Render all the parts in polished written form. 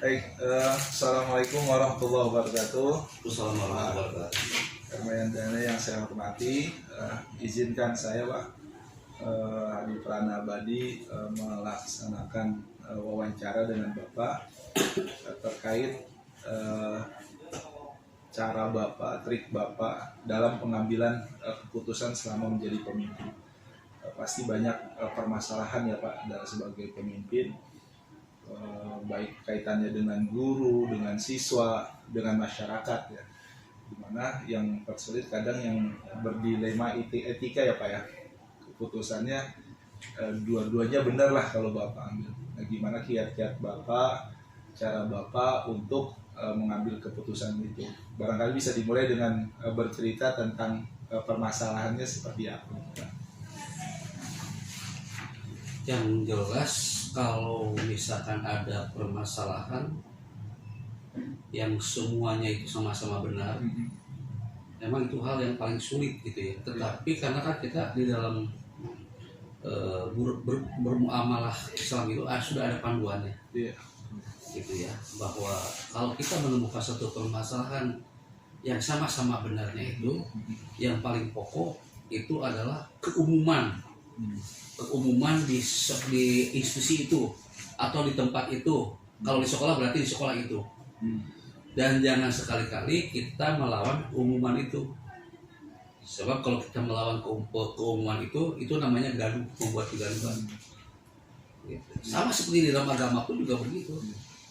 Baik, Assalamualaikum warahmatullahi wabarakatuh. Assalamualaikum warahmatullahi wabarakatuh. Kalian yang saya hormati, izinkan saya Pak Hadi Pranabadi melaksanakan wawancara dengan Bapak terkait cara Bapak, trik Bapak dalam pengambilan keputusan selama menjadi pemimpin. Pasti banyak permasalahan ya Pak sebagai pemimpin. Baik kaitannya dengan guru, dengan siswa, dengan masyarakat ya, dimana yang tersulit kadang yang berdilema etika ya Pak ya, keputusannya dua-duanya benar lah kalau Bapak ambil. Nah, gimana kiat-kiat Bapak, cara Bapak untuk mengambil keputusan itu? Barangkali bisa dimulai dengan bercerita tentang permasalahannya seperti apa. Yang jelas kalau misalkan ada permasalahan yang semuanya itu sama-sama benar, memang itu hal yang paling sulit gitu ya. Tetapi karena kan kita di dalam bermuamalah Islam itu sudah ada panduannya, gitu ya, bahwa kalau kita menemukan satu permasalahan yang sama-sama benarnya itu, yang paling pokok itu adalah keumuman di institusi itu atau di tempat itu. Kalau di sekolah berarti di sekolah itu. Dan jangan sekali-kali kita melawan keumuman itu. Sebab kalau kita melawan keumuman itu namanya gaduh, membuat kegaduhan. Sama seperti di dalam agama pun juga begitu.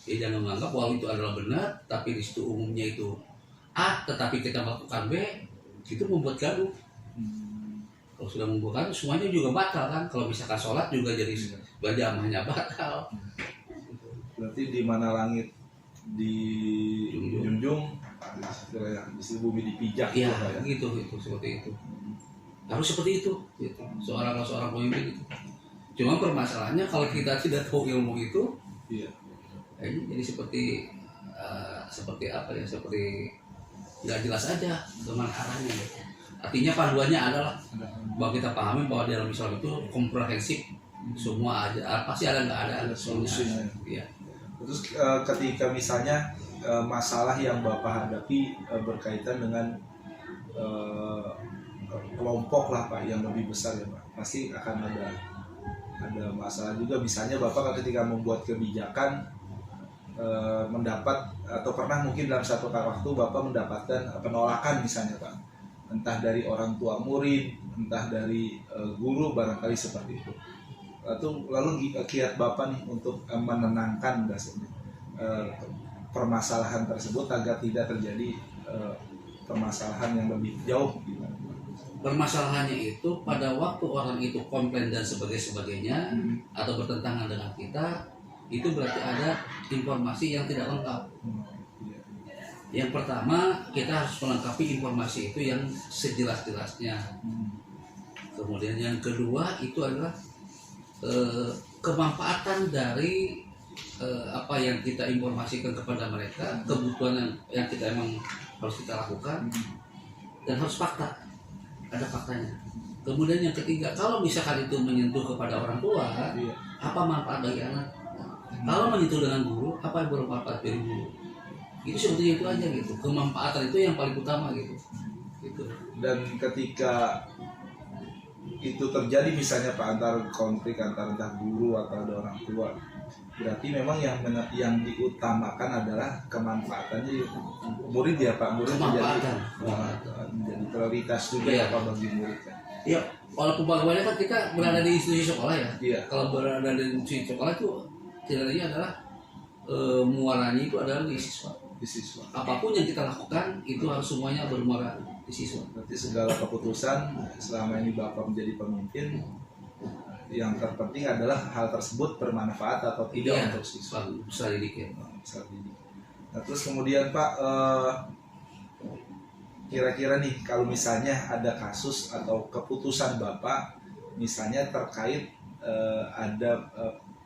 Ya, jangan menganggap bahwa itu adalah benar, tapi di situ umumnya itu A, tetapi kita melakukan B, itu membuat gaduh. Kalau sudah membuat gaduh, semuanya juga batal kan. Kalau misalkan sholat juga jadi berjamaahnya batal. Berarti di mana langit dijunjung, di bumi dipijak. Iya, gitu seperti itu. Harus seperti itu, gitu. Seorang pemimpin itu. Cuma permasalahannya kalau kita tidak tahu ilmu itu, jadi seperti apa ya, seperti nggak jelas aja kemana arahnya. Gitu. Artinya panduannya adalah bahwa kita pahami bahwa dalam Islam itu komprehensif, semua aja, pasti ada nggak ada solusinya. Ya. Terus ketika misalnya masalah yang Bapak hadapi berkaitan dengan kelompok lah Pak yang lebih besar ya Pak, pasti akan ada masalah juga. Misalnya Bapak ketika membuat kebijakan mendapat atau pernah mungkin dalam satu waktu Bapak mendapatkan penolakan misalnya Pak, entah dari orang tua murid, entah dari guru, barangkali seperti itu. Lalu kiat Bapak nih untuk menenangkan permasalahan tersebut agar tidak terjadi permasalahan yang lebih jauh. Permasalahannya itu pada waktu orang itu komplain dan sebagainya atau bertentangan dengan kita, itu berarti ada informasi yang tidak lengkap. Yang pertama, kita harus melengkapi informasi itu yang sejelas-jelasnya. Kemudian yang kedua itu adalah kemanfaatan dari apa yang kita informasikan kepada mereka, kebutuhan yang kita emang harus kita lakukan, dan harus fakta, ada faktanya. Kemudian yang ketiga, kalau misalkan itu menyentuh kepada orang tua, apa manfaat bagi anak? Kalau menyentuh dengan guru, apa yang bermanfaat bagi guru? Itu sebetulnya itu aja gitu. Kemanfaatan itu yang paling utama gitu. Dan ketika itu terjadi misalnya Pak antar konflik antar entah guru atau ada orang tua, berarti memang yang diutamakan adalah kemanfaatannya murid ya Pak, murid menjadi prioritas juga ya Pak bagi murid kan. Iya, walaupun bagaimana kan kita berada di institusi sekolah ya. Iya. Kalau berada di institusi sekolah itu tidaknya adalah muaranya itu adalah di siswa. Apapun yang kita lakukan itu harus semuanya bermuara di siswa. Berarti segala keputusan selama ini Bapak menjadi pemimpin, yang terpenting adalah hal tersebut bermanfaat atau tidak untuk siswa. Bisa didik ya. Nah, terus kemudian Pak, kira-kira nih kalau misalnya ada kasus atau keputusan Bapak misalnya terkait ada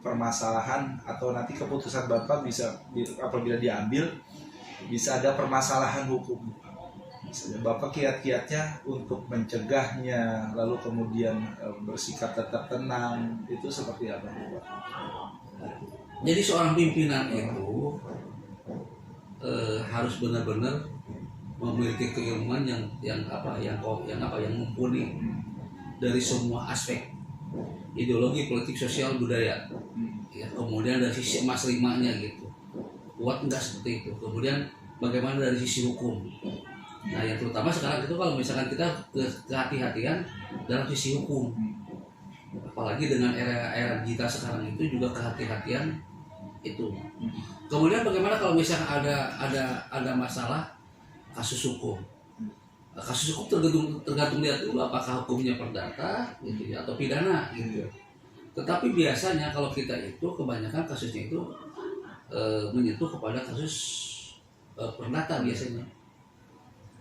permasalahan atau nanti keputusan Bapak bisa apabila diambil bisa ada permasalahan hukum, Misalnya Bapak kiat-kiatnya untuk mencegahnya, lalu kemudian bersikap tetap tenang, itu seperti apa Bapak? Jadi seorang pimpinan itu harus benar-benar memiliki keilmuan yang mumpuni dari semua aspek ideologi, politik, sosial, budaya. Ya, kemudian dari sisi emas limanya gitu, kuat enggak seperti itu. Kemudian bagaimana dari sisi hukum. Nah yang terutama sekarang itu kalau misalkan kita kehati-hatian dalam sisi hukum, apalagi dengan era digital sekarang itu juga kehati-hatian itu. Kemudian bagaimana kalau misalkan ada masalah kasus hukum. Kasus hukum tergantung lihat dulu apakah hukumnya perdata gitu ya, atau pidana gitu. Tetapi biasanya kalau kita itu kebanyakan kasusnya itu menyentuh kepada kasus perdata biasanya.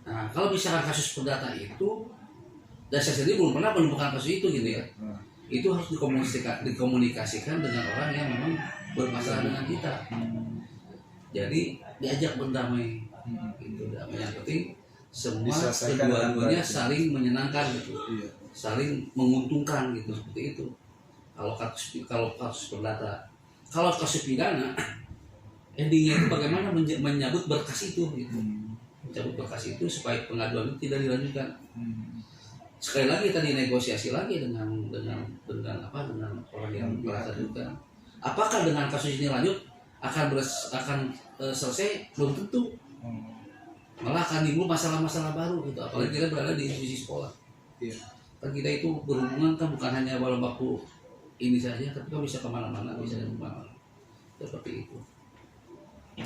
Nah, kalau misalkan kasus perdata itu, dan saya sendiri belum pernah menemukan kasus itu gitu ya. Itu harus dikomunikasikan dengan orang yang memang bermasalah dengan kita. Jadi diajak berdamai, gitu. Damai yang penting semua kedua-duanya saling menyenangkan gitu, saling menguntungkan gitu, seperti itu. Kalau kasus perdata, kalau kasus pidana, endingnya itu bagaimana menyambut berkas itu gitu. Mencabut berkas itu supaya pengaduan itu tidak dilanjutkan. Sekali lagi tadi negosiasi lagi dengan orang yang merasa juga. Apakah dengan kasus ini lanjut akan selesai? Belum tentu. Malah akan timbul masalah-masalah baru gitu. Apalagi kita berada di institusi sekolah. Kan kita itu berhubungan kan bukan hanya dalam waktu ini saja, tapi kan bisa kemana-mana, bisa kemana-mana. Seperti itu.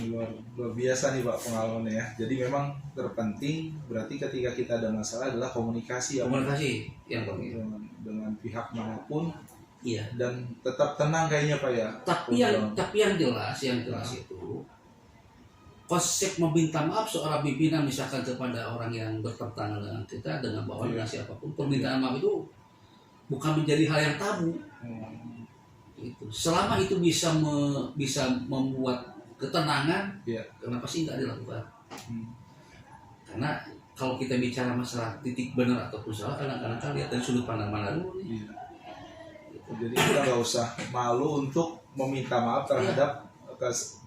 Luar biasa nih Pak pengalamannya ya. Jadi memang terpenting berarti ketika kita ada masalah adalah komunikasi ya. Komunikasi yang penting dengan pihak manapun. Iya. Dan tetap tenang kayaknya Pak ya. Tapi yang jelas itu konsep meminta maaf seorang pimpinan misalkan kepada orang yang bertentangan dengan kita dengan bawahan dengan siapapun, permintaan maaf itu bukan menjadi hal yang tabu. Itu. Selama itu bisa membuat ketenangan, kenapa sih nggak dilakukan? Karena kalau kita bicara masalah titik benar ataupun salah, kadang-kadang kan lihat dari sudut pandang mana dulu. Jadi kita nggak usah malu untuk meminta maaf terhadap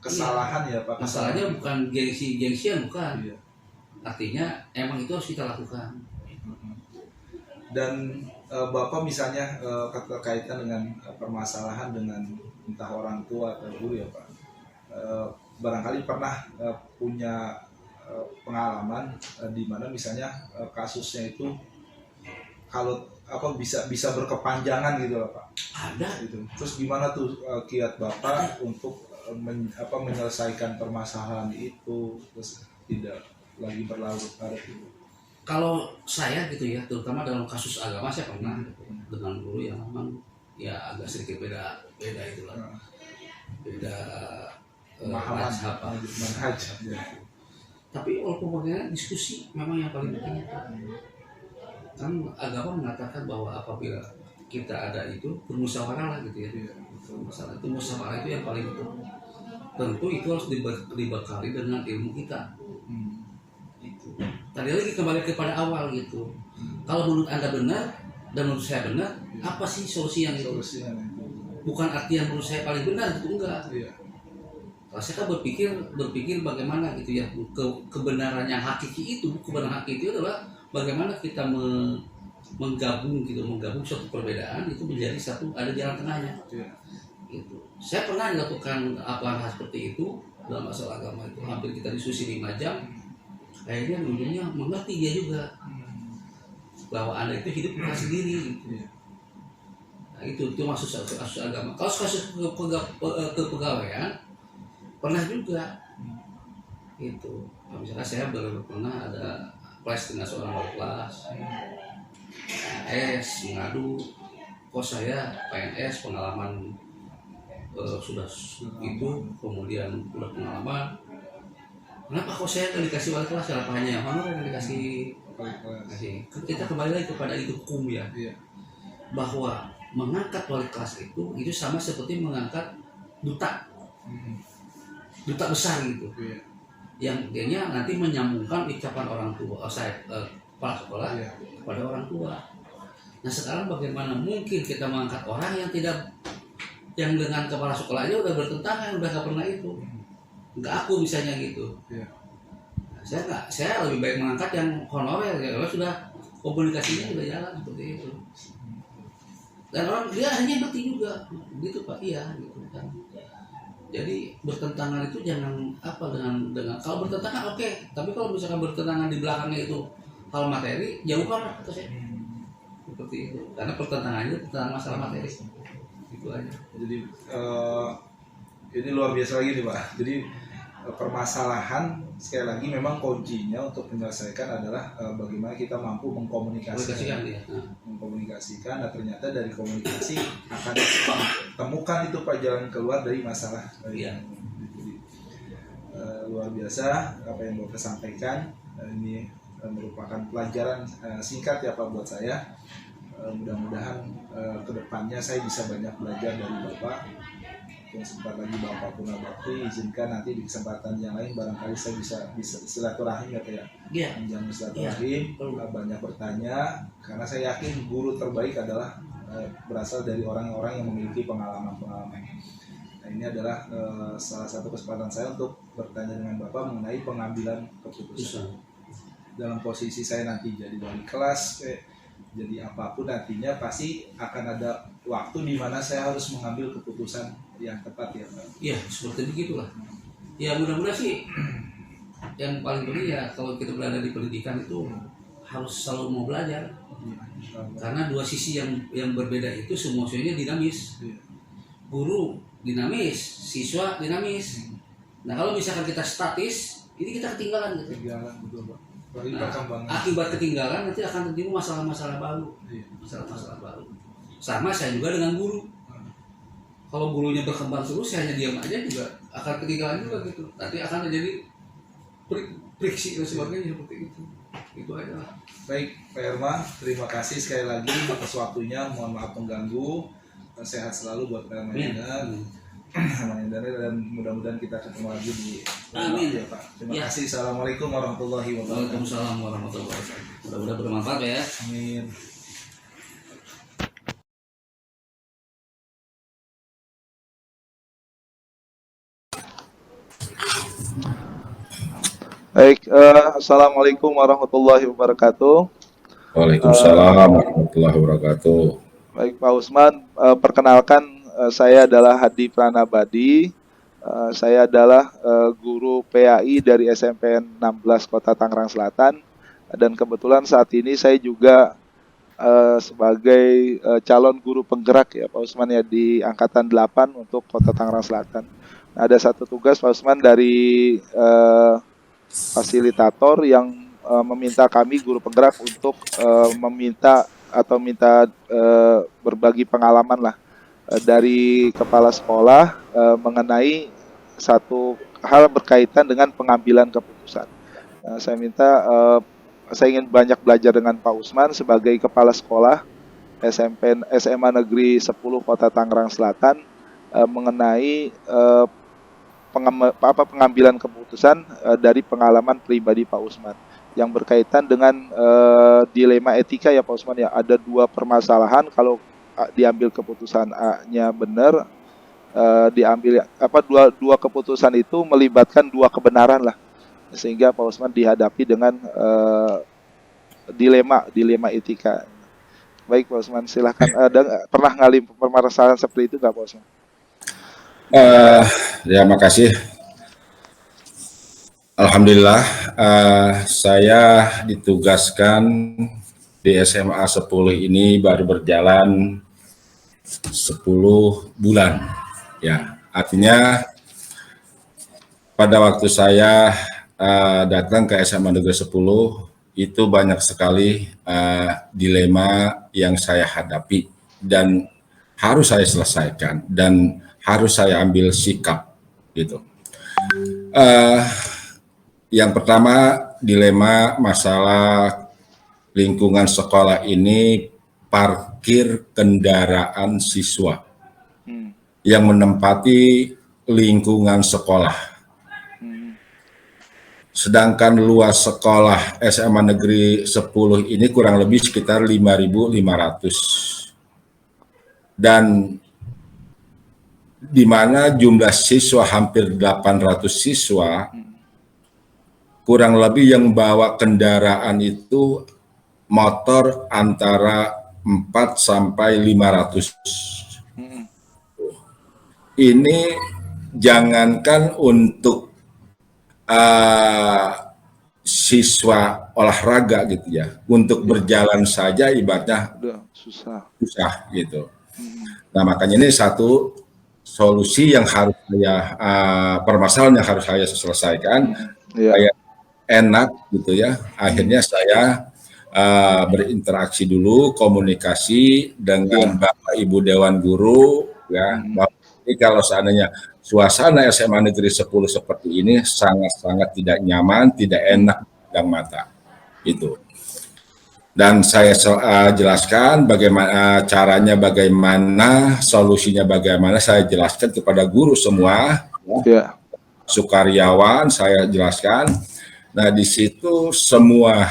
kesalahan ya Pak. Masalahnya bukan gengsian bukan. Artinya emang itu harus kita lakukan. Dan Bapak misalnya berkaitan dengan permasalahan dengan entah orang tua atau guru ya Pak. Barangkali pernah punya pengalaman di mana misalnya kasusnya itu kalau bisa berkepanjangan gitu loh Pak. Ada gitu. Terus gimana tuh kiat Bapak untuk menyelesaikan permasalahan itu terus tidak lagi berlarut-larut gitu. Kalau saya gitu ya, terutama dalam kasus agama saya pernah dengan guru yang memang ya agak sedikit beda itulah. Beda manhaj. Tapi walaupun bagaimana diskusi memang yang paling penting. Kan agama mengatakan bahwa apabila kita ada itu bermusyawarah lah gitu ya. Masalah itu musyawarah itu yang paling penting. Tentu itu harus dibekali dengan ilmu kita. Itu. Tadi lagi kembali kepada awal gitu. Kalau menurut Anda benar dan menurut saya benar, apa sih solusi yang itu? Bukan artian menurut saya paling benar itu enggak. Kalau saya kan berpikir bagaimana gitu ya, kebenaran yang hakiki itu, kebenaran hakiki itu adalah bagaimana kita menggabung suatu perbedaan itu menjadi satu, ada jalan tengahnya. Gitu. Saya pernah dilakukan hal seperti itu dalam masalah agama itu, hampir kita diskusi 5 jam. Akhirnya ujungnya mengerti dia juga bahwa Anda itu hidup bukan sendiri. Gitu. Nah, itu maksud kasus agama. Kalau kasus kepegawaian pernah juga itu. Misalnya saya pernah ada kelas dengan seorang wali kelas PNS mengadu, kok saya PNS pengalaman sudah itu, kemudian udah pengalaman, kenapa kok saya nggak dikasih wali kelas? Hanya yang honor yang dikasih. Kita kembali lagi kepada itu hukum ya, bahwa mengangkat wali kelas itu sama seperti mengangkat duta besar gitu. yang dia nanti menyambungkan ucapan orang tua, kepala sekolah kepada orang tua. Nah sekarang bagaimana mungkin kita mengangkat orang yang tidak, yang dengan kepala sekolahnya udah bertentangan, udah nggak pernah itu, nggak aku misalnya gitu. Nah, saya lebih baik mengangkat yang honorer ya, kalau sudah komunikasinya sudah jalan seperti itu. Dan orang dia hanya ngerti juga, gitu Pak, iya gitu kan. Jadi bertentangan itu jangan apa dengan kalau bertentangan oke, tapi kalau misalkan bertentangan di belakangnya itu hal materi, jauhkan kata saya. Seperti itu. Karena pertentangannya tentang masalah materi. Itu aja. Jadi ini luar biasa lagi nih Pak. Jadi permasalahan sekali lagi memang kuncinya untuk menyelesaikan adalah bagaimana kita mampu mengkomunikasikan. Mengkomunikasikan, dan ternyata dari komunikasi akan temukan itu Pak jalan keluar dari masalah. Luar biasa apa yang Bapak sampaikan. Ini merupakan pelajaran singkat ya Pak buat saya. Mudah-mudahan kedepannya saya bisa banyak belajar dari Bapak. Sempat lagi Bapak Puna Bakti, izinkan nanti di kesempatan yang lain barangkali saya bisa silaturahim ya Pak ya. Menjamin silaturahim, banyak bertanya, karena saya yakin guru terbaik adalah berasal dari orang-orang yang memiliki pengalaman-pengalaman. Nah ini adalah salah satu kesempatan saya untuk bertanya dengan Bapak mengenai pengambilan keputusan. Dalam posisi saya nanti jadi wali kelas, jadi apapun nantinya pasti akan ada waktu di mana saya harus mengambil keputusan yang tepat ya Pak. Iya, seperti begitulah. Ya mudah-mudahan sih yang paling penting ya kalau kita berada di pendidikan itu harus selalu mau belajar. Karena dua sisi yang berbeda itu semuanya dinamis. Guru dinamis, siswa dinamis. Nah kalau misalkan kita statis, ini kita ketinggalan gitu. Ketinggalan betul Pak. Nah, akibat ketinggalan nanti akan terjadi masalah-masalah baru. Masalah-masalah baru. Sama saya juga dengan guru. Kalau gurunya berkembang terus, saya hanya diam aja juga akan ketinggalan juga gitu. Nanti akan terjadi friksi dan sebagainya seperti itu. Itu aja lah. Baik, Pak Herman, terima kasih sekali lagi atas waktunya. Mohon maaf mengganggu. Sehat selalu buat Pak Herman dan mudah-mudahan kita ketemu lagi di Amin ya Pak. Terima kasih. Assalamualaikum warahmatullahi wabarakatuh. Waalaikumsalam warahmatullahi wabarakatuh. Mudah-mudahan bermanfaat ya. Amin. Baik, assalamualaikum warahmatullahi wabarakatuh. Waalaikumsalam warahmatullahi wabarakatuh. Baik Pak Usman, perkenalkan saya adalah Hadi Pranabadi. Saya adalah guru PAI dari SMP 16 Kota Tangerang Selatan. Dan kebetulan saat ini saya juga sebagai calon guru penggerak ya Pak Usman ya di Angkatan 8 untuk Kota Tangerang Selatan. Nah, ada satu tugas Pak Usman dari fasilitator yang meminta kami guru penggerak untuk minta berbagi pengalaman lah dari kepala sekolah mengenai satu hal berkaitan dengan pengambilan keputusan. Saya ingin banyak belajar dengan Pak Usman sebagai kepala sekolah SMA Negeri 10 Kota Tangerang Selatan mengenai pengambilan keputusan dari pengalaman pribadi Pak Usman yang berkaitan dengan dilema etika ya Pak Usman ya. Ada dua permasalahan, kalau diambil keputusannya benar, dua keputusan itu melibatkan dua kebenaran lah, sehingga Pak Usman dihadapi dengan dilema etika. Baik Pak Usman, silahkan. Pernah ngalami permasalahan seperti itu nggak Pak Usman? Ya makasih. Alhamdulillah saya ditugaskan di SMA 10 ini baru berjalan 10 bulan. Ya, artinya pada waktu saya datang ke SMA Negeri 10 itu banyak sekali dilema yang saya hadapi dan harus saya selesaikan dan harus saya ambil sikap gitu. Yang pertama, dilema masalah lingkungan sekolah ini parkir kendaraan siswa yang menempati lingkungan sekolah. Sedangkan luas sekolah SMA Negeri 10 ini kurang lebih sekitar 5.500. Dan di mana jumlah siswa hampir 800 siswa, kurang lebih yang bawa kendaraan itu motor antara 4 sampai 500. Ini jangankan untuk siswa olahraga gitu ya, untuk berjalan saja ibaratnya udah susah gitu. Nah makanya ini satu solusi yang harus saya permasalahan yang harus saya selesaikan supaya enak gitu ya. Akhirnya saya berinteraksi dulu, komunikasi dengan Bapak Ibu Dewan Guru ya. Jadi kalau seandainya suasana SMA Negeri 10 seperti ini sangat-sangat tidak nyaman, tidak enak dan mata itu. Dan saya jelaskan bagaimana caranya, bagaimana solusinya, bagaimana saya jelaskan kepada guru semua, sukaryawan saya jelaskan. Nah di situ semua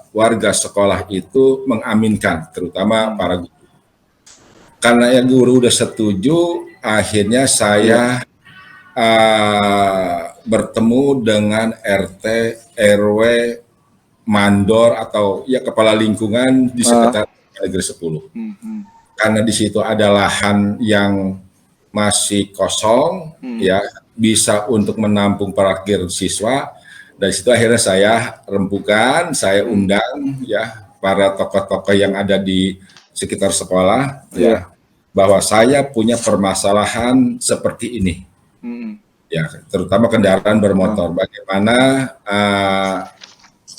warga sekolah itu mengaminkan, terutama para guru. Karena yang guru udah setuju, akhirnya saya bertemu dengan RT, RW, mandor atau ya kepala lingkungan di sekitar Negeri 10. Karena di situ ada lahan yang masih kosong, ya bisa untuk menampung parkir siswa. Dari situ akhirnya saya rembukan, saya undang ya para tokoh-tokoh yang ada di sekitar sekolah, ya bahwa saya punya permasalahan seperti ini, ya terutama kendaraan bermotor. Bagaimana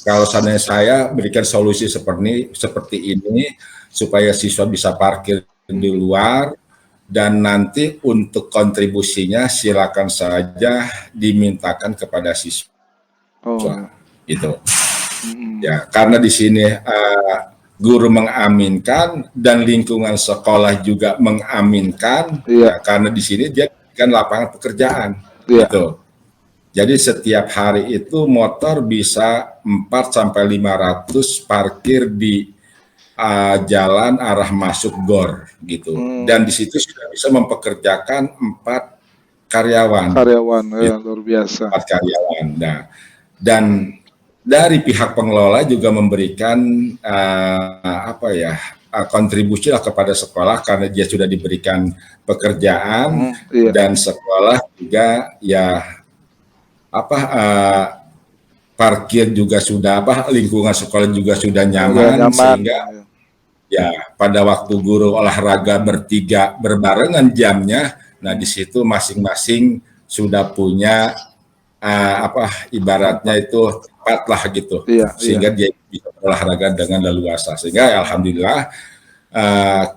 kalau seandainya saya berikan solusi seperti ini supaya siswa bisa parkir di luar, dan nanti untuk kontribusinya silakan saja dimintakan kepada siswa. Itu. Ya, karena di sini guru mengaminkan dan lingkungan sekolah juga mengaminkan, ya, karena di sini dia kan lapangan pekerjaan, gitu. Jadi setiap hari itu motor bisa 4 sampai 500 parkir di jalan arah masuk GOR, gitu. Dan di situ sudah bisa mempekerjakan 4 karyawan. Ya, luar biasa. 4 karyawan. Nah, dan dari pihak pengelola juga memberikan kontribusi lah kepada sekolah karena dia sudah diberikan pekerjaan, dan sekolah juga ya parkir juga sudah lingkungan sekolah juga sudah nyaman, sehingga ya pada waktu guru olahraga bertiga berbarengan jamnya, nah di situ masing-masing sudah punya ibaratnya itu tepat lah gitu, sehingga dia bisa olahraga dengan leluasa. Sehingga alhamdulillah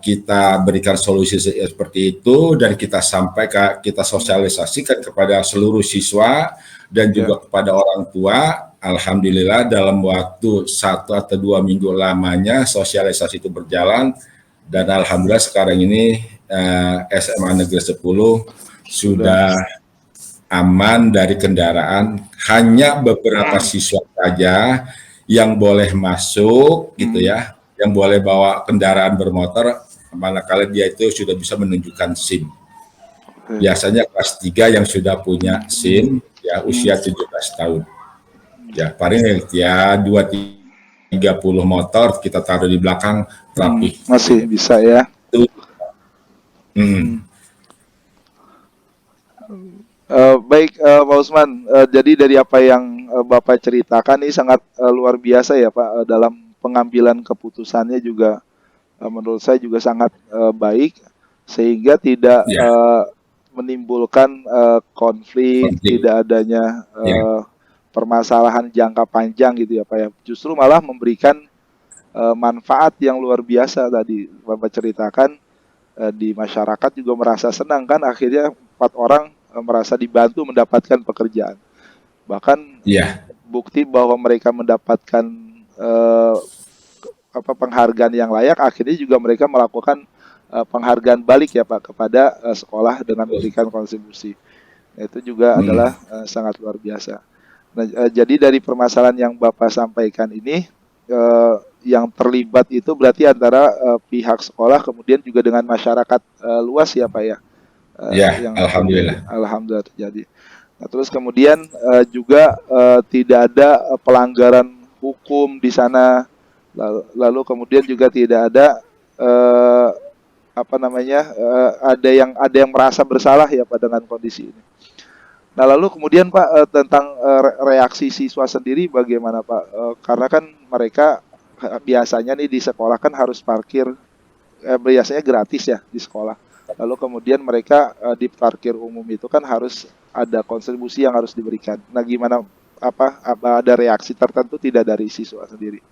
kita berikan solusi seperti itu, dan kita kita sosialisasikan kepada seluruh siswa dan juga kepada orang tua. Alhamdulillah dalam waktu 1 atau 2 minggu lamanya sosialisasi itu berjalan, dan alhamdulillah sekarang ini SMA Negeri 10 sudah aman dari kendaraan. Hanya beberapa siswa saja yang boleh masuk gitu ya, yang boleh bawa kendaraan bermotor manakala dia itu sudah bisa menunjukkan SIM. Biasanya kelas 3 yang sudah punya SIM ya usia 17 tahun. Ya paling ya 2-30 motor kita taruh di belakang rapi. Masih bisa ya. Baik Pak Usman, jadi dari apa yang Bapak ceritakan ini sangat luar biasa ya Pak, dalam pengambilan keputusannya juga menurut saya juga sangat baik, sehingga tidak menimbulkan konflik, tidak adanya permasalahan jangka panjang gitu ya Pak ya, justru malah memberikan manfaat yang luar biasa tadi Bapak ceritakan, di masyarakat juga merasa senang kan, akhirnya 4 orang merasa dibantu mendapatkan pekerjaan. Bahkan bukti bahwa mereka mendapatkan penghargaan yang layak, akhirnya juga mereka melakukan penghargaan balik ya Pak kepada sekolah dengan memberikan kontribusi. Itu juga adalah sangat luar biasa. Nah, jadi dari permasalahan yang Bapak sampaikan ini, yang terlibat itu berarti antara pihak sekolah kemudian juga dengan masyarakat luas ya Pak ya, Ya, yang terjadi. alhamdulillah. Alhamdulillah terjadi. Nah, terus kemudian juga tidak ada pelanggaran hukum di sana, lalu kemudian juga tidak ada eh, apa namanya, ada yang merasa bersalah ya Pak dengan kondisi ini. Nah, lalu kemudian Pak, tentang reaksi siswa sendiri bagaimana Pak? Karena kan mereka biasanya nih di sekolah kan harus parkir, biasanya gratis ya di sekolah. Lalu kemudian mereka di parkir umum itu kan harus ada kontribusi yang harus diberikan. Nah, gimana, apa ada reaksi tertentu tidak dari siswa sendiri?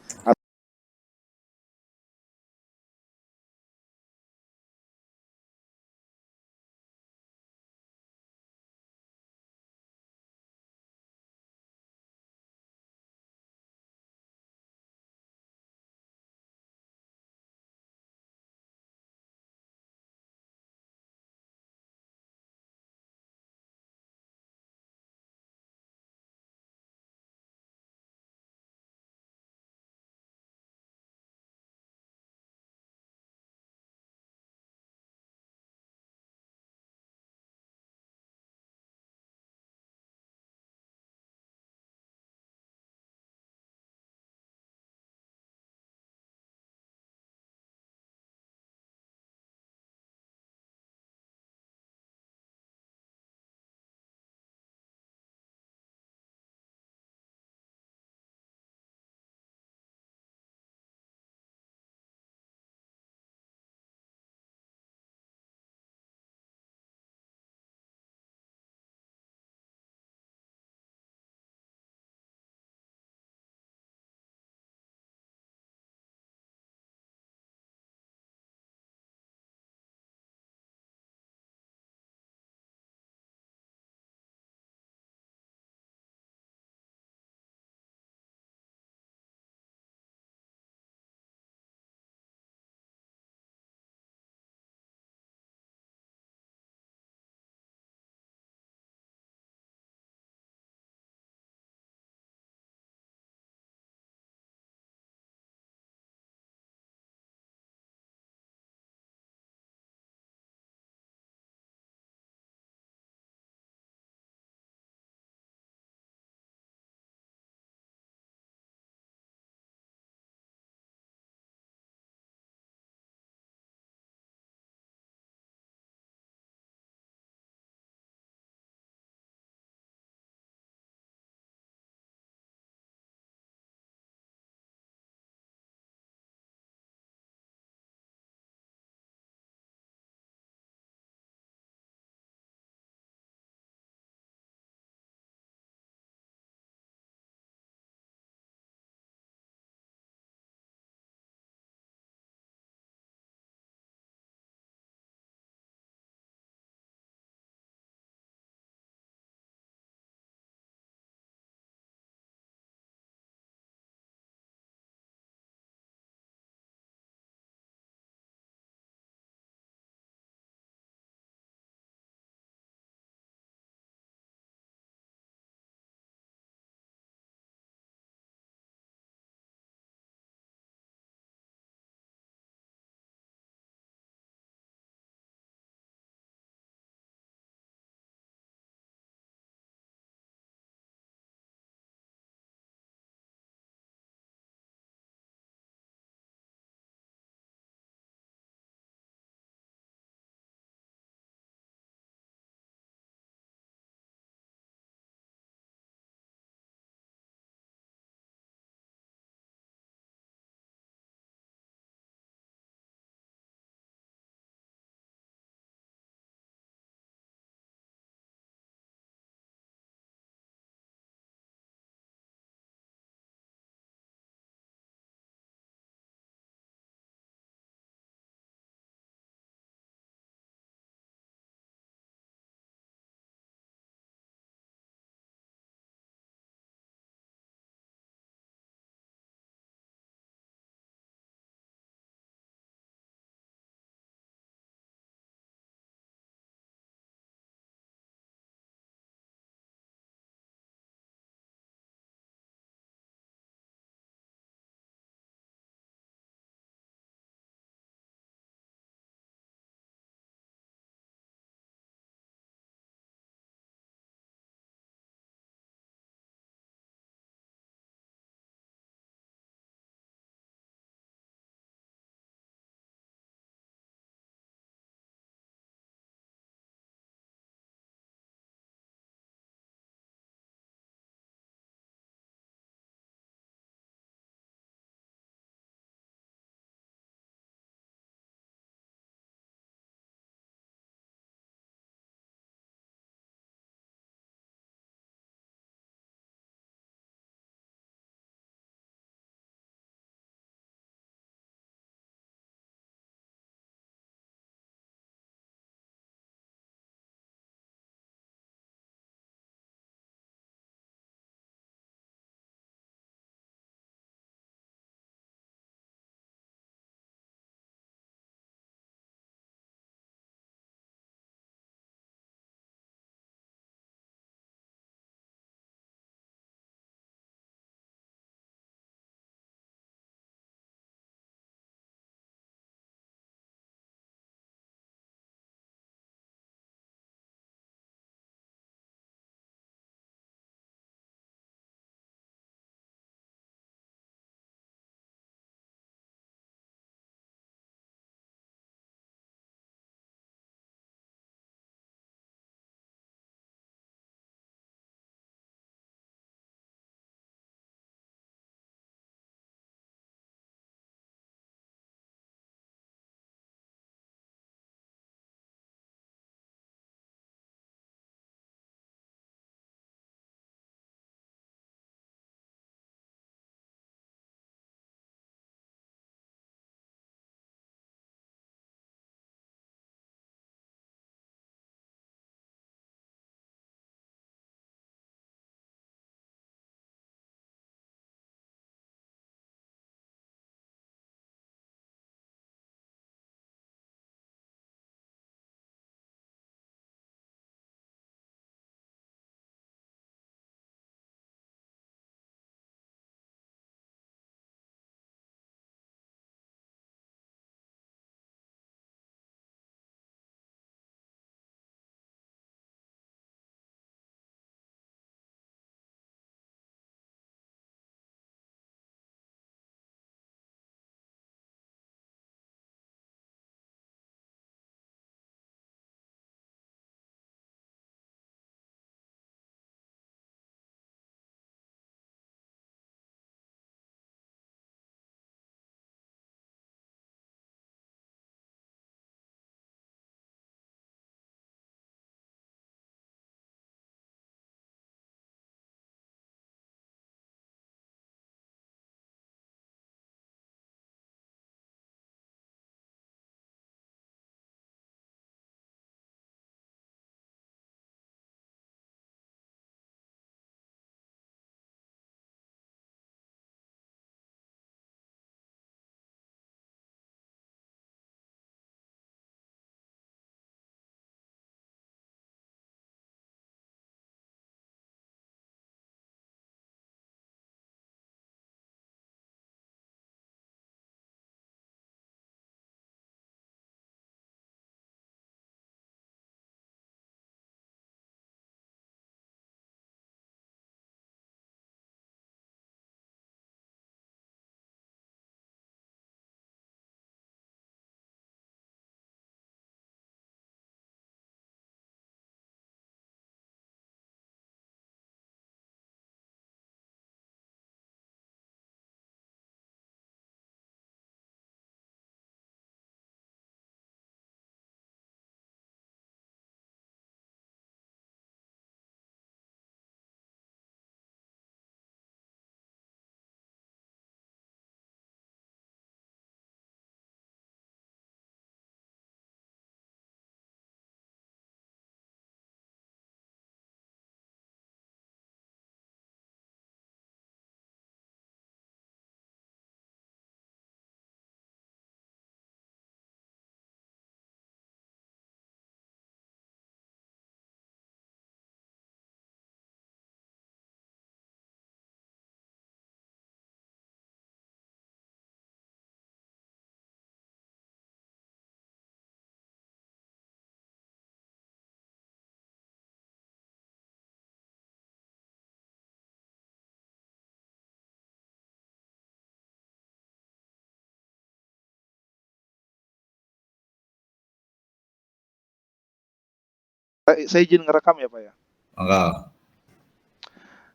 Saya izin ngerekam ya Pak ya. Enggak.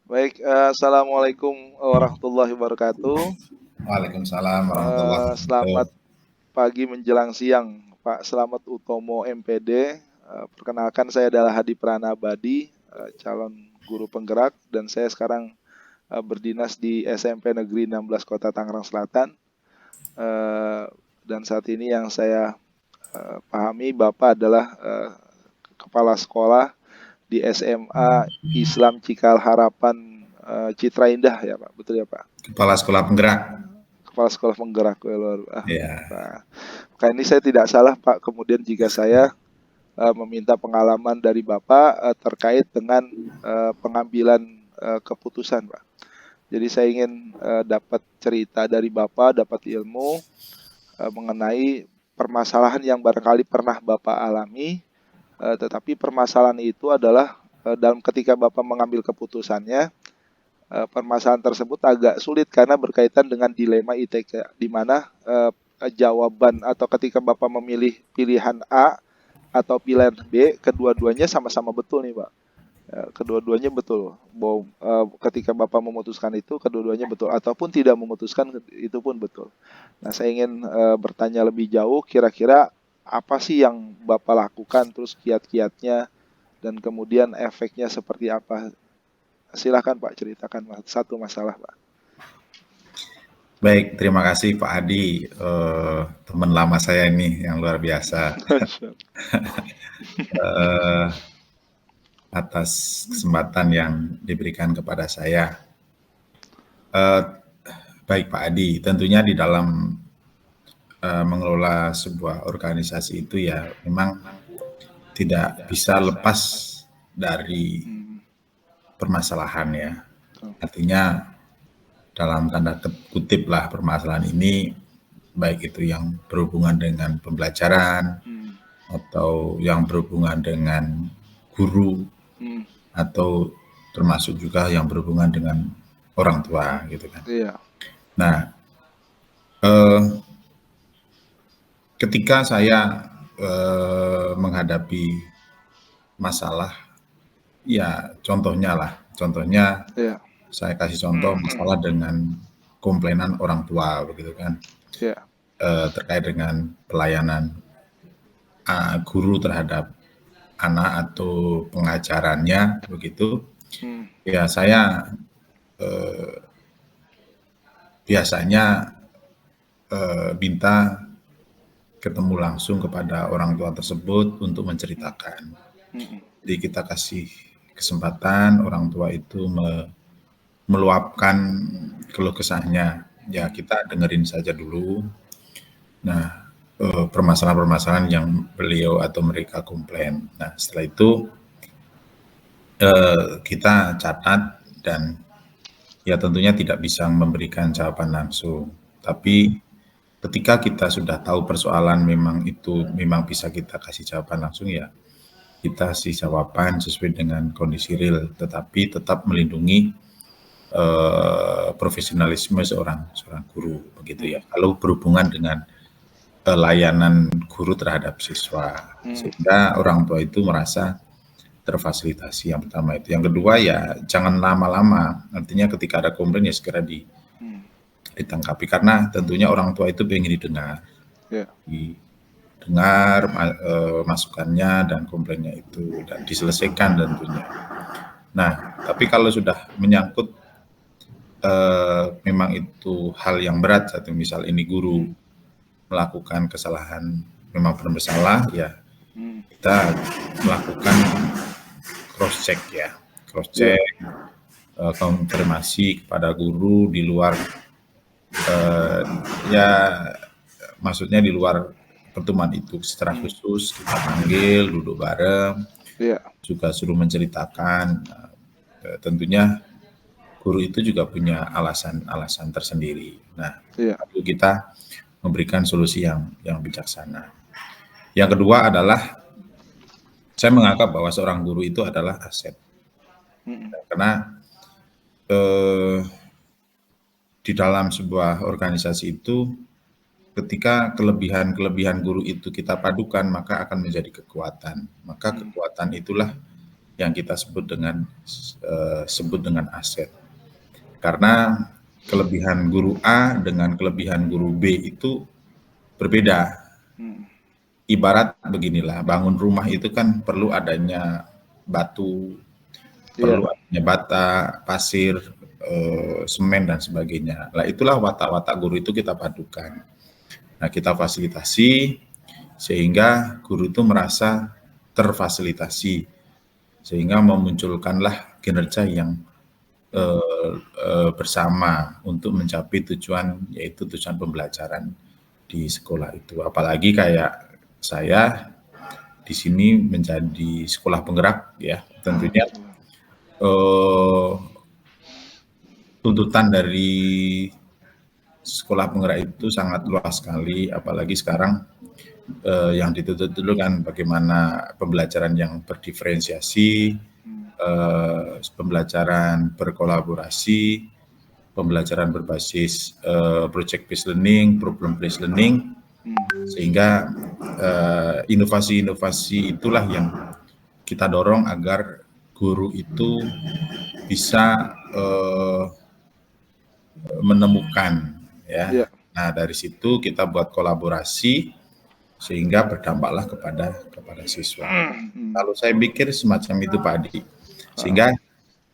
Baik, Assalamualaikum warahmatullahi wabarakatuh. Waalaikumsalam warahmatullahi Selamat wabarakatuh. pagi menjelang siang, Pak Slamet Utomo MPD. Perkenalkan saya adalah Hadi Pranabadi, calon guru penggerak, dan saya sekarang berdinas di SMP Negeri 16 Kota Tangerang Selatan. Dan saat ini yang saya pahami Bapak adalah kepala sekolah di SMA Islam Cikal Harapan Citra Indah ya Pak, betul ya Pak? Kepala Sekolah Penggerak. Kepala Sekolah Penggerak. Ya. Nah, ini saya tidak salah Pak, kemudian jika saya meminta pengalaman dari Bapak terkait dengan pengambilan keputusan Pak. Jadi saya ingin dapat cerita dari Bapak, dapat ilmu mengenai permasalahan yang barangkali pernah Bapak alami, tetapi permasalahan itu adalah dalam ketika Bapak mengambil keputusannya, permasalahan tersebut agak sulit karena berkaitan dengan dilema ITK, di mana jawaban atau ketika Bapak memilih pilihan A atau pilihan B, kedua-duanya sama-sama betul nih Pak. Kedua-duanya betul. Bahwa ketika Bapak memutuskan itu, kedua-duanya betul. Ataupun tidak memutuskan, itu pun betul. Nah, saya ingin bertanya lebih jauh, kira-kira apa sih yang Bapak lakukan, terus kiat-kiatnya, dan kemudian efeknya seperti apa? Silakan Pak, ceritakan satu masalah Pak. Baik, terima kasih Pak Hadi, teman lama saya ini yang luar biasa. Atas kesempatan yang diberikan kepada saya. Baik Pak Hadi, tentunya di dalam mengelola sebuah organisasi itu ya memang tidak bisa lepas dari permasalahan ya. Artinya dalam tanda kutip lah permasalahan ini, baik itu yang berhubungan dengan pembelajaran atau yang berhubungan dengan guru atau termasuk juga yang berhubungan dengan orang tua gitu kan. Iya. Nah, ketika saya menghadapi masalah, ya contohnya Iya. saya kasih contoh masalah dengan komplainan orang tua begitu kan, Iya. terkait dengan pelayanan guru terhadap anak atau pengajarannya begitu. Ya saya biasanya minta ketemu langsung kepada orang tua tersebut untuk menceritakan. Jadi kita kasih kesempatan orang tua itu meluapkan keluh kesahnya. Ya kita dengerin saja dulu. Nah, permasalahan-permasalahan yang beliau atau mereka komplain. Nah, setelah itu kita catat dan ya tentunya tidak bisa memberikan jawaban langsung. Tapi ketika kita sudah tahu persoalan memang bisa kita kasih jawaban langsung, ya kita kasih jawaban sesuai dengan kondisi real, tetapi tetap melindungi profesionalisme seorang guru begitu ya. Kalau berhubungan dengan layanan guru terhadap siswa, sehingga orang tua itu merasa terfasilitasi. Yang pertama itu. Yang kedua ya jangan lama-lama. Artinya ketika ada komplain ya segera ditangkapi, karena tentunya orang tua itu ingin didengar. Didengar masukannya dan komplainnya itu dan diselesaikan tentunya. Nah, tapi kalau sudah menyangkut memang itu hal yang berat, satu misal ini guru melakukan kesalahan memang benar bersalah, ya kita melakukan cross check, konfirmasi kepada guru di luar ya maksudnya di luar pertemuan itu secara khusus kita panggil duduk bareng, juga suruh menceritakan. Tentunya guru itu juga punya alasan tersendiri. Nah, lalu kita memberikan solusi yang bijaksana. Yang kedua adalah saya menganggap bahwa seorang guru itu adalah aset. Karena di dalam sebuah organisasi itu ketika kelebihan-kelebihan guru itu kita padukan, maka akan menjadi kekuatan. Maka kekuatan itulah yang kita sebut dengan aset. Karena kelebihan guru A dengan kelebihan guru B itu berbeda. Ibarat beginilah, bangun rumah itu kan perlu adanya batu, perlu adanya bata, pasir, semen dan sebagainya. Nah, itulah watak-watak guru itu kita padukan. Nah, kita fasilitasi sehingga guru itu merasa terfasilitasi, sehingga memunculkanlah kinerja yang bersama untuk mencapai tujuan, yaitu tujuan pembelajaran di sekolah itu. Apalagi kayak saya di sini menjadi sekolah penggerak, ya, tentunya tuntutan dari sekolah penggerak itu sangat luas sekali, apalagi sekarang yang dituntut dulu kan bagaimana pembelajaran yang berdiferensiasi, pembelajaran berkolaborasi, pembelajaran berbasis project based learning, problem based learning, sehingga inovasi-inovasi itulah yang kita dorong agar guru itu bisa menemukan, ya. Nah, dari situ kita buat kolaborasi sehingga berdampaklah kepada siswa. Kalau saya pikir semacam itu, Pak Adi. Sehingga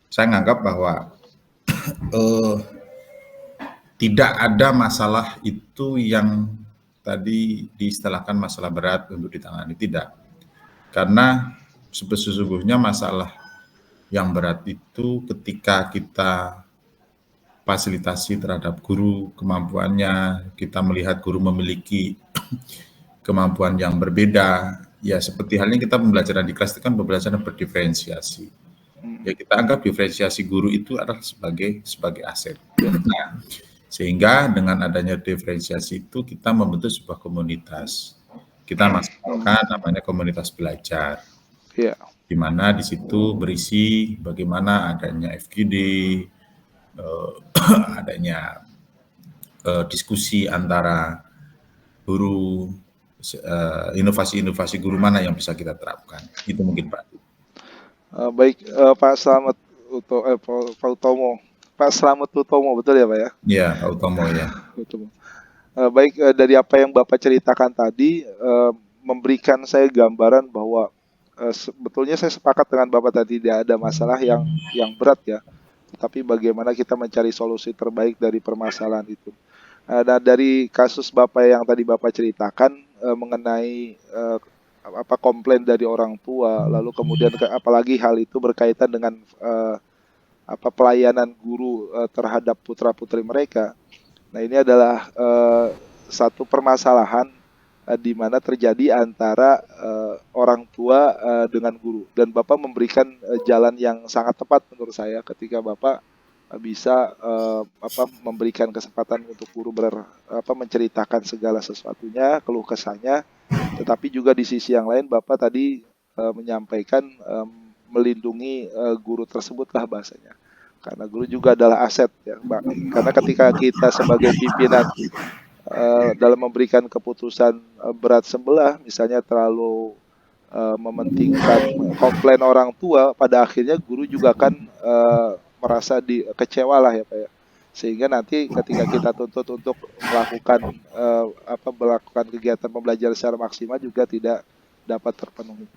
saya menganggap bahwa tidak ada masalah itu yang tadi diistilahkan masalah berat untuk ditangani, tidak. Karena sesungguhnya masalah yang berat itu ketika kita fasilitasi terhadap guru, kemampuannya, kita melihat guru memiliki kemampuan yang berbeda, ya seperti halnya kita pembelajaran di kelas itu kan pembelajaran berdiferensiasi. Ya kita anggap diferensiasi guru itu adalah sebagai aset. Nah, sehingga dengan adanya diferensiasi itu kita membentuk sebuah komunitas. Kita maksimalkan namanya komunitas belajar. Di mana di situ berisi bagaimana adanya FGD, adanya diskusi antara guru, inovasi-inovasi guru mana yang bisa kita terapkan. Itu mungkin Pak. Baik, Pak Slamet Pak Utomo. Pak Slamet Utomo, betul ya Pak ya? Iya, Pak Utomo ya. Baik, dari apa yang Bapak ceritakan tadi, memberikan saya gambaran bahwa sebetulnya saya sepakat dengan Bapak tadi, tidak ada masalah yang berat ya, tapi bagaimana kita mencari solusi terbaik dari permasalahan itu. Nah, dari kasus Bapak yang tadi Bapak ceritakan mengenai komplain dari orang tua, lalu kemudian apalagi hal itu berkaitan dengan pelayanan guru terhadap putra-putri mereka. Nah, ini adalah satu permasalahan di mana terjadi antara orang tua dengan guru, dan Bapak memberikan jalan yang sangat tepat menurut saya ketika Bapak bisa memberikan kesempatan untuk guru menceritakan segala sesuatunya, keluh kesahnya, tetapi juga di sisi yang lain Bapak tadi menyampaikan melindungi guru tersebutlah bahasanya, karena guru juga adalah aset ya, Mbak. Karena ketika kita sebagai pimpinan dalam memberikan keputusan berat sebelah, misalnya terlalu mementingkan komplain orang tua, pada akhirnya guru juga akan merasa kecewa lah ya Pak ya. Sehingga nanti ketika kita tuntut untuk melakukan kegiatan pembelajaran secara maksimal juga tidak dapat terpenuhi.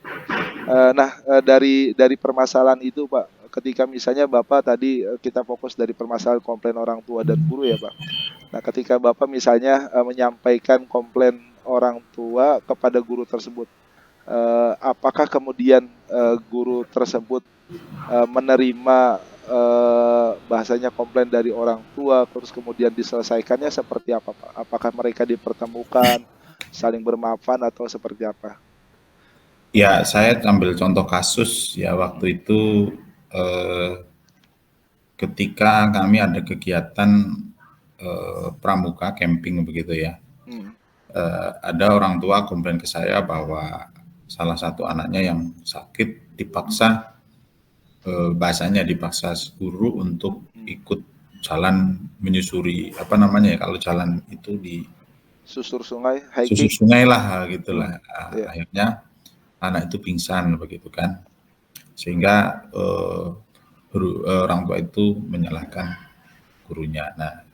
Dari permasalahan itu Pak, ketika misalnya Bapak tadi kita fokus dari permasalahan komplain orang tua dan guru ya Pak. Nah, ketika Bapak misalnya menyampaikan komplain orang tua kepada guru tersebut, apakah kemudian guru tersebut menerima bahasanya komplain dari orang tua, terus kemudian diselesaikannya seperti apa Pak? Apakah mereka dipertemukan, saling bermaafan atau seperti apa? Ya, saya ambil contoh kasus ya, waktu itu ketika kami ada kegiatan pramuka camping begitu ya. Ada orang tua komplain ke saya bahwa salah satu anaknya yang sakit dipaksa, bahasanya dipaksa guru untuk ikut jalan menyusuri kalau jalan itu susur sungai, susur hiking. sungai lah gitulah. Iya. Akhirnya anak itu pingsan begitu kan, sehingga orang tua itu menyalahkan gurunya. Nah,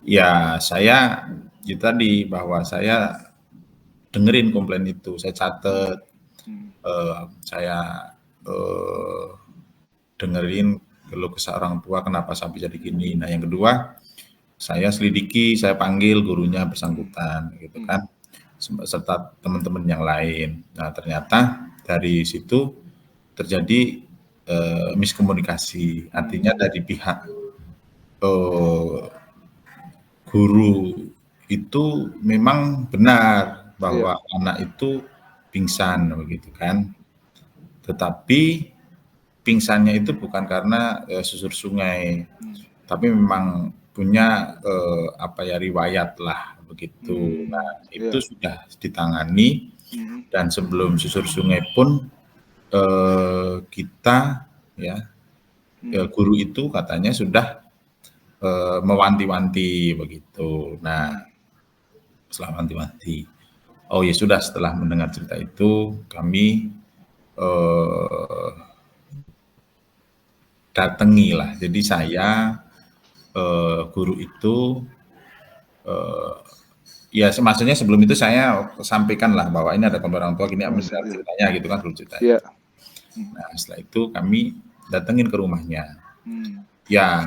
ya saya itu tadi bahwa saya dengerin komplain itu, saya catat, saya dengerin keluh kesah orang tua kenapa sampai jadi gini. Nah, yang kedua, saya selidiki, saya panggil gurunya bersangkutan, gitu kan, serta teman-teman yang lain. Nah, ternyata dari situ terjadi miskomunikasi, artinya dari pihak guru itu memang benar bahwa anak itu pingsan, begitu kan. Tetapi pingsannya itu bukan karena susur sungai, tapi memang punya riwayat lah begitu. Nah, itu sudah ditangani dan sebelum susur sungai pun kita ya guru itu katanya sudah mewanti-wanti begitu. Nah, setelah wanti-wanti, oh ya sudah, setelah mendengar cerita itu kami datangi lah. Jadi saya guru itu ya maksudnya sebelum itu saya sampaikan lah bahwa ini ada komplain orang tua gini, ceritanya gitu kan, belum cerita. Nah, setelah itu kami datengin ke rumahnya. Ya,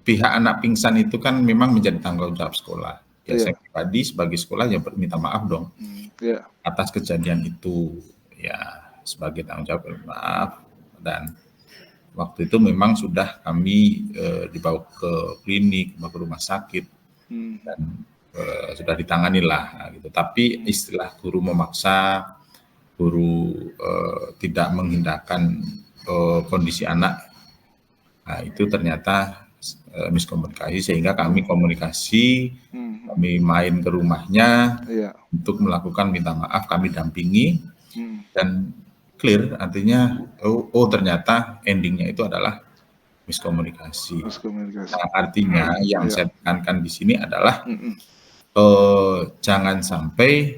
pihak anak pingsan itu kan memang menjadi tanggung jawab sekolah. Ya, saya pribadi sebagai sekolah ya minta maaf dong atas kejadian itu. Ya, sebagai tanggung jawab maaf. Dan waktu itu memang sudah kami dibawa ke klinik, ke rumah sakit, dan sudah ditangani lah gitu. Tapi istilah guru memaksa, guru tidak menghindarkan kondisi anak, nah itu ternyata miskomunikasi, sehingga kami komunikasi, kami main ke rumahnya untuk melakukan minta maaf, kami dampingi dan clear, artinya ternyata endingnya itu adalah miskomunikasi. Nah, artinya yang saya tekankan di sini adalah jangan sampai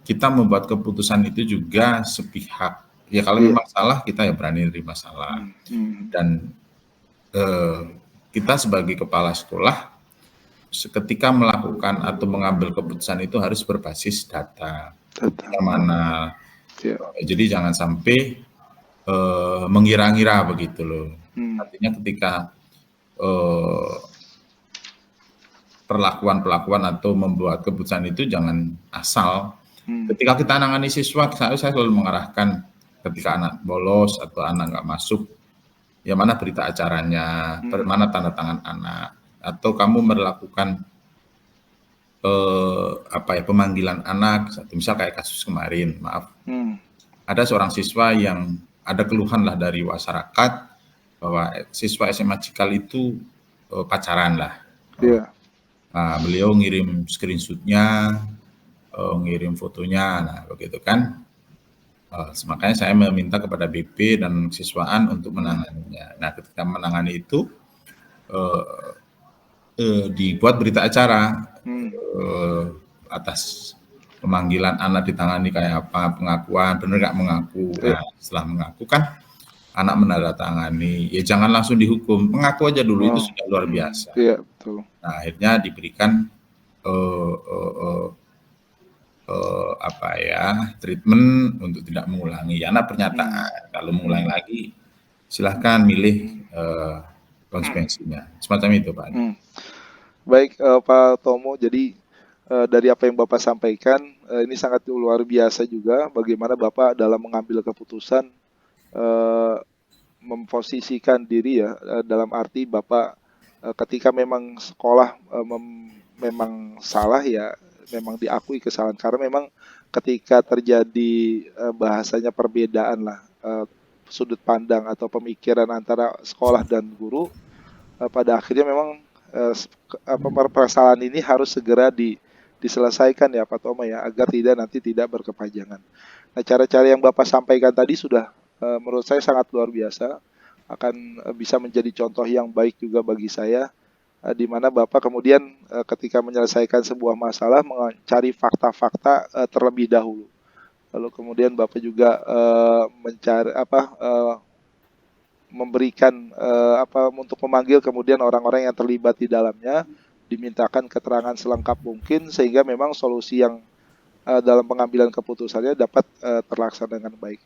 kita membuat keputusan itu juga sepihak. Ya kalau memang salah, kita ya berani nerima salah. Dan kita sebagai kepala sekolah ketika melakukan atau mengambil keputusan itu harus berbasis data. Yang mana jadi jangan sampai mengira-ngira begitu loh. Artinya ketika perlakuan atau membuat keputusan itu jangan asal. Ketika kita nangani siswa, saya selalu mengarahkan ketika anak bolos atau anak nggak masuk, ya mana berita acaranya, mana tanda tangan anak, atau kamu melakukan pemanggilan anak, misal kayak kasus kemarin, maaf, ada seorang siswa yang ada keluhan lah dari masyarakat bahwa siswa SMA Cikal itu pacaran lah. Nah, beliau ngirim screenshotnya, ngirim fotonya, nah begitu kan. Makanya saya meminta kepada BP dan siswaan untuk menanganinya. Nah, ketika menangani itu dibuat berita acara atas pemanggilan anak ditangani kayak apa, pengakuan, benar nggak mengaku. Nah, setelah mengaku kan anak menandatangani, ya jangan langsung dihukum, mengaku aja dulu, itu sudah luar biasa. Nah, akhirnya diberikan treatment untuk tidak mengulangi. Anak pernyataan, kalau mengulangi lagi silahkan milih konsekuensinya. Semacam itu, Pak. Baik, Pak Tomo, jadi dari apa yang Bapak sampaikan, ini sangat luar biasa juga bagaimana Bapak dalam mengambil keputusan memposisikan diri ya, dalam arti Bapak ketika memang sekolah memang salah ya, memang diakui kesalahan, karena memang ketika terjadi bahasanya perbedaan lah, sudut pandang atau pemikiran antara sekolah dan guru, pada akhirnya memang permasalahan ini harus segera diselesaikan ya Pak Tomo ya, agar nanti tidak berkepanjangan. Nah, cara-cara yang Bapak sampaikan tadi sudah menurut saya sangat luar biasa, akan bisa menjadi contoh yang baik juga bagi saya di mana Bapak kemudian ketika menyelesaikan sebuah masalah mencari fakta-fakta terlebih dahulu. Lalu kemudian Bapak juga mencari memberikan untuk memanggil kemudian orang-orang yang terlibat di dalamnya, dimintakan keterangan selengkap mungkin sehingga memang solusi yang dalam pengambilan keputusannya dapat terlaksana dengan baik.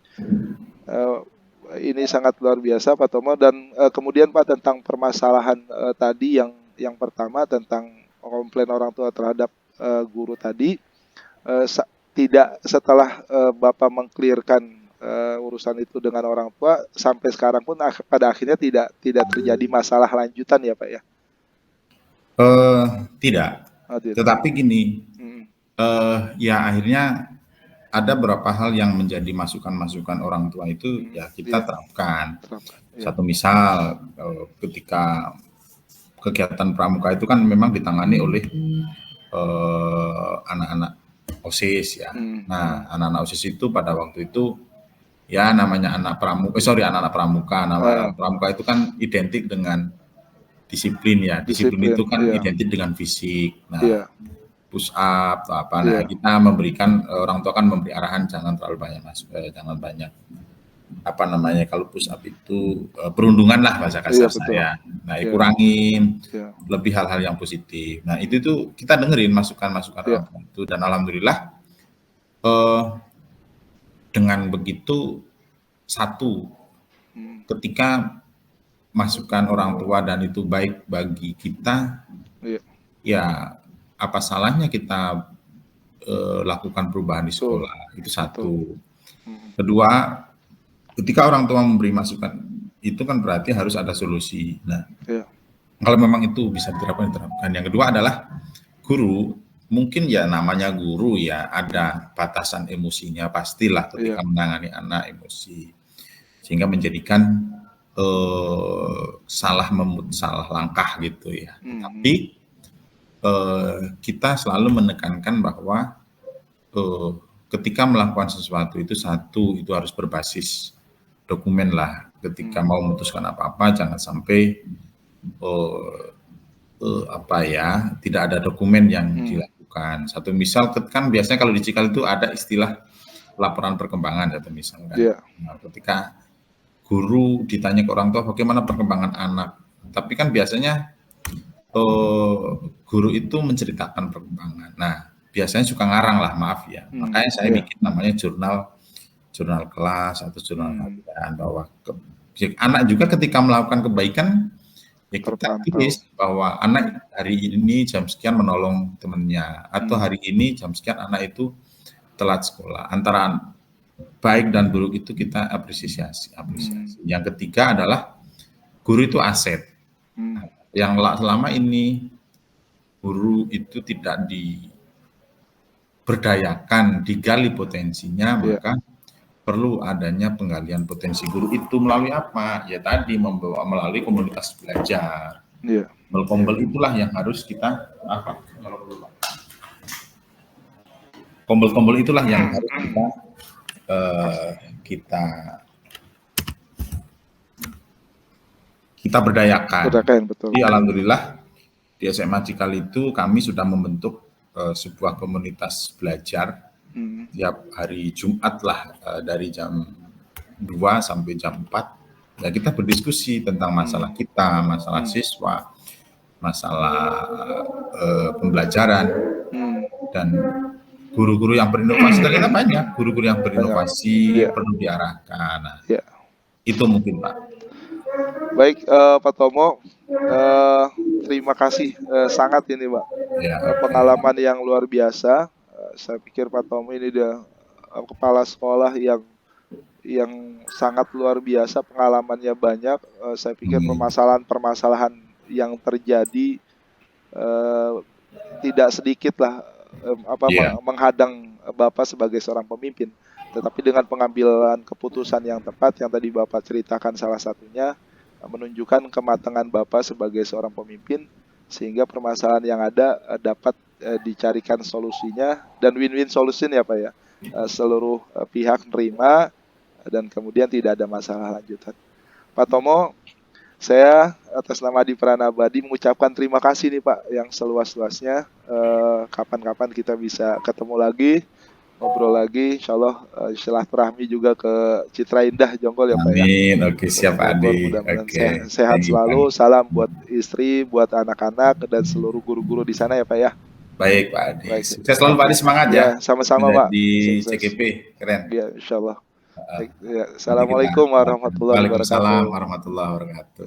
Ini sangat luar biasa Pak Tomo. Dan kemudian Pak, tentang permasalahan tadi yang pertama tentang komplain orang tua terhadap guru tadi, tidak setelah Bapak mengklirkan urusan itu dengan orang tua, sampai sekarang pun pada akhirnya tidak terjadi masalah lanjutan ya Pak ya? Tidak. Tidak. Tetapi gini, ya akhirnya ada beberapa hal yang menjadi masukan-masukan orang tua itu ya kita terapkan. Satu misal ketika kegiatan pramuka itu kan memang ditangani oleh anak-anak OSIS ya. Nah, anak-anak OSIS itu pada waktu itu ya namanya anak pramuka, anak-anak pramuka. Nama pramuka itu kan identik dengan disiplin ya. Disiplin itu kan identik dengan fisik. Nah, push up atau apa. Nah, kita memberikan, orang tua kan memberi arahan jangan terlalu banyak jangan banyak kalau push up itu perundungan lah bahasa kasar saya. Nah, kurangin lebih hal-hal yang positif. Nah, itu tuh kita dengerin masukan-masukan orang tua itu, dan alhamdulillah dengan begitu ketika masukan orang tua dan itu baik bagi kita, ya apa salahnya kita lakukan perubahan di sekolah. Itu satu. Kedua, ketika orang tua memberi masukan itu kan berarti harus ada solusi. Nah, kalau memang itu bisa diterapkan. Yang kedua adalah guru, mungkin ya namanya guru ya ada batasan emosinya pastilah ketika menangani anak emosi, sehingga menjadikan salah langkah gitu ya. Tapi kita selalu menekankan bahwa ketika melakukan sesuatu itu itu harus berbasis dokumen lah. Ketika mau memutuskan apa-apa jangan sampai tidak ada dokumen yang dilakukan. Satu misal kan biasanya kalau di Cikal itu ada istilah laporan perkembangan atau misalkan. Nah, ketika guru ditanya ke orang tua bagaimana perkembangan anak, tapi kan biasanya guru itu menceritakan perkembangan. Nah, biasanya suka ngarang lah, maaf ya. Makanya saya bikin namanya jurnal kelas atau jurnal harian, bahwa anak juga ketika melakukan kebaikan ya kita tulis bahwa anak hari ini jam sekian menolong temannya, atau hari ini jam sekian anak itu telat sekolah. Antara baik dan buruk itu kita apresiasi. Yang ketiga adalah guru itu aset. Yang selama ini guru itu tidak diberdayakan, digali potensinya, maka perlu adanya penggalian potensi guru itu melalui apa? Ya tadi melalui komunitas belajar. Kombel itulah yang harus kita Kombel-kombel itulah yang harus kita berdayakan. Betul. Jadi alhamdulillah di SMA Cikal itu kami sudah membentuk sebuah komunitas belajar tiap hari Jumat lah, dari jam 2 sampai jam 4. Ya kita berdiskusi tentang masalah kita, masalah siswa, masalah pembelajaran, dan guru-guru yang berinovasi. Ternyata banyak guru-guru yang berinovasi perlu diarahkan. Nah, itu mungkin Pak. Baik Pak Tomo, terima kasih sangat ini Pak. Pengalaman yang luar biasa. Saya pikir Pak Tomo ini dia kepala sekolah yang sangat luar biasa, pengalamannya banyak. Saya pikir permasalahan yang terjadi tidak sedikit lah menghadang Bapak sebagai seorang pemimpin. Tetapi dengan pengambilan keputusan yang tepat yang tadi Bapak ceritakan, salah satunya menunjukkan kematangan Bapak sebagai seorang pemimpin, sehingga permasalahan yang ada dapat dicarikan solusinya, dan win-win solution ya Pak ya. Seluruh pihak menerima dan kemudian tidak ada masalah lanjutan. Pak Tomo, Saya atas nama Adi Pranabadi mengucapkan terima kasih nih Pak yang seluas-luasnya. Kapan-kapan kita bisa ketemu lagi, ngobrol lagi, insya Allah silaturahmi juga ke Citra Indah Jonggol ya Pak ya. Amin. Oke, siap Bogor, Adi. mudah-mudahan Oke. sehat Thank you, selalu. Pak. Salam buat istri, buat anak-anak dan seluruh guru-guru di sana ya Pak ya. Baik Pak Adi. Baik. Sukses selalu Pak Adi, semangat ya. Ya, sama-sama Pak. Di Sukses. CGP, keren. Ya, insya Allah. Uh, Baik, ya. Assalamualaikum warahmatullahi wabarakatuh. Waalaikumsalam warahmatullahi wabarakatuh.